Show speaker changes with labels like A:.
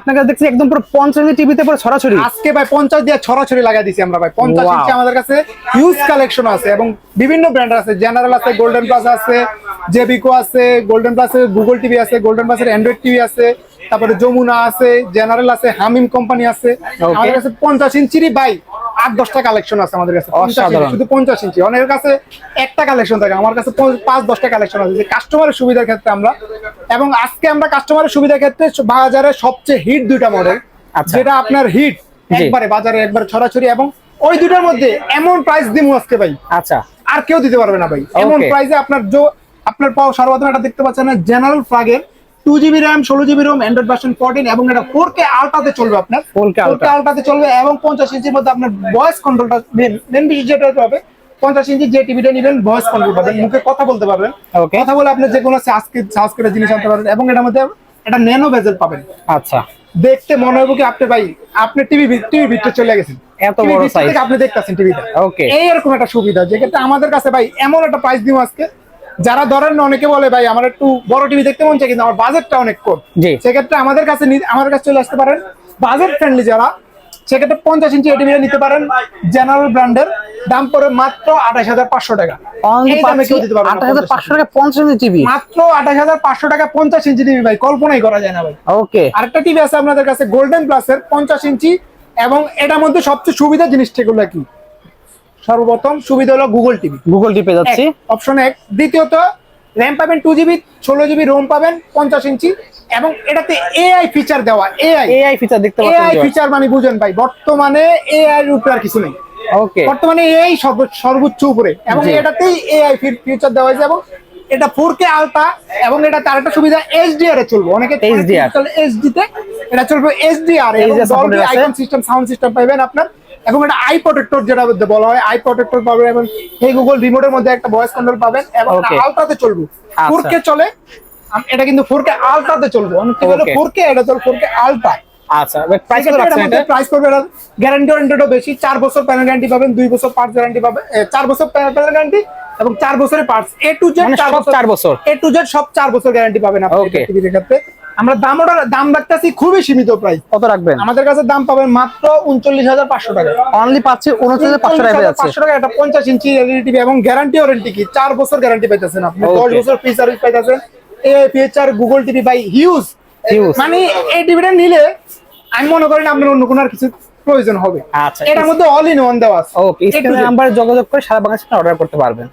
A: আপনার কাছে দেখছি একদম পুরো 50 ইঞ্চি টিভিতে পুরো ছড়াছড়ি।
B: আজকে ভাই 50 দিয়ে ছড়াছড়ি লাগাই দিছি আমরা ভাই। 50 ইঞ্চি আমাদের কাছে হিউজ কালেকশন আছে এবং বিভিন্ন ব্র্যান্ড আছে, জেনারেল আছে, গোল্ডেন প্লাস আছে, জেবিকো আছে, গোল্ডেন প্লাস আছে, গুগল টিভি আছে, গোল্ডেন প্লাসের অ্যান্ড্রয়েড টিভি আছে, তারপরে যমুনা আছে, জেনারেল আছে, হামিম কোম্পানি আছে। আমাদের কাছে 50 ইঞ্চিরই ভাই 8-10টা কালেকশন আছে আমাদের কাছে। 50 ইঞ্চি, শুধু 50 ইঞ্চি। অনেকের কাছে একটা কালেকশন থাকে, আমার কাছে 5-10টা কালেকশন আছে, যে কাস্টমারের সুবিধার ক্ষেত্রে আমরা। এবং আজকে আমরা কাস্টমারের সুবিধার ক্ষেত্রে বাজারে সবচেয়ে হিট দুইটা মডেল, যেটা আপনার হিট একবারে বাজারে একবারে ছড়াছড়ি, এবং ওই দুইটার মধ্যে এমন প্রাইস দিমু আজকে ভাই,
A: আচ্ছা
B: আর কেউ দিতে পারবে না ভাই এমন প্রাইসে। আপনার পাও সর্বপ্রথম এটা দেখতে পাচ্ছেন না, জেনারেল ফ্ল্যাগের 2GB RAM 16GB ROM Android version 14, এবং এটা 4K আলট্রাতে চলবে, আপনার 4K আলট্রাতে চলবে, এবং 50 ইঞ্চির মধ্যে আপনার ভয়েস কন্ট্রোলটা মেন বিষয় যেটা হবে, 50 ইঞ্চি যে টিভিটা নেবেন ভয়েস কন্ট্রোল পাবেন, মুখে কথা বলতে পারবেন, কথা বলে আপনি যে কোনো সার্চ করে জিনিস আনতে পারবেন, এবং এটার মধ্যে একটা ন্যানো বেজেল পাবেন।
A: আচ্ছা,
B: দেখতে মনে হবে কি আপনি ভাই আপনি টিভি ভিতরে চলে গেছেন,
A: এত বড় সাইজ
B: থেকে আপনি দেখতেছেন টিভিটা।
A: ওকে,
B: এইরকম একটা সুবিধা, যেক্ষেত্রে আমাদের কাছে ভাই এমন একটা প্রাইস দিব আজকে, যারা ধরেন অনেকে বলে ভাই আমার একটু বড় টিভি দেখতে মন চায় কিন্তু আমার বাজেটটা অনেক কম, সেক্ষেত্রে আমাদের কাছে চলে আসতে পারেন। বাজেট ফ্রেন্ডলি যারা, সেক্ষেত্রে 50 ইঞ্চি টিভিটা নিতে পারেন, জেনারেল ব্র্যান্ডের, দাম পড়ে মাত্র 28,500 টাকা।
A: এই দামে কেউ দিতে পারবে না। 28,500 টাকা 50 ইঞ্চি টিভি, মাত্র
B: 28,500 টাকা 50 ইঞ্চি টিভি ভাই, কল্পনাই করা যায় না ভাই।
A: ওকে,
B: আরেকটা টিভি আছে আপনাদের কাছে গোল্ডেন প্লাসের 50 ইঞ্চি, এবং এটার মধ্যে সবচেয়ে সুবিধা জিনিসটা এগুলো কি, সর্বপ্রথম সুবিধা হলো গুগল টিভি পেয়ে যাচ্ছি অপশন 1। দ্বিতীয়ত র‍্যাম পাবেন 2GB 16GB ROM পাবেন 50 ইঞ্চি, এবং এটাতে এআই ফিচার দেওয়া। এআই ফিচার দেখতে পাচ্ছেন, এআই ফিচার মানে বুঝেন ভাই, বর্তমানে এআই এর উপরে আর কিছু নেই। ওকে, বর্তমানে এআই সর্বোচ্চ উপরে, এবং এটাতেই এআই ফিচার দেওয়া হয়েছে, এবং এটা 4K আলট্রা, এবং এটা তার একটা সুবিধা এইচডিআর এ চলবে। অনেকে এইচডি তে, এটা চলবে HDR, Dolby icon system sound system পাবেন আপনার, এবং এটা আই প্রোটেক্টর যেটা বলা হয়, আই প্রোটেক্টর পাবেন, এবং এই গুগল রিমোটের মধ্যে একটা ভয়েস কন্ট্রোল পাবেন, এবং আলট্রাতে চলবে, 4K চলে। এটা কিন্তু 4K আলট্রাতে চলবে, অনেকে বলে 4K, এটা চলবে 4K আলট্রা।
A: আচ্ছা, প্রাইস কত রাখছেন এটা?
B: প্রাইস করবে, এটা গ্যারান্টি ওয়ারেন্টিও বেশি, 4 বছর প্যানেল গ্যারান্টি পাবেন, 2 বছর পার্টস গ্যারান্টি পাবেন, 4 বছর প্যানেল গ্যারান্টি, এবং 4 বছরের পার্টস এ টু জেড, 4 বছর এ টু জেড সব 4 বছর গ্যারান্টি পাবেন আপনি টিভির ক্ষেত্রে। আমরা দাম রাখতেছি খুবই সীমিত প্রাইস। কত রাখবেন? আমাদের কাছে দাম পাবেন মাত্র 39,500 টাকা, অনলি পাচ্ছে 39,500 টাকা। এটা 50 ইঞ্চি এলইডি টিভি, এবং গ্যারান্টি ওয়ারেন্টি কি 4 বছর গ্যারান্টি পাইতেছেন আপনি, 10 বছর ফ্রি সার্ভিস পাইতেছেন। এআই ফিচার গুগল টিভি বাই হিউজ, মানে এই টিভিটা নিলে আমি মনে করি না আপনার অন্য কোনো আর কিছু প্রয়োজন হবে। আচ্ছা, এটার মধ্যে অল ইন ওয়ান দেওয়া আছে। ওকে, এই নাম্বারে যোগাযোগ করে সারা বাংলাদেশে অর্ডার করতে পারবেন।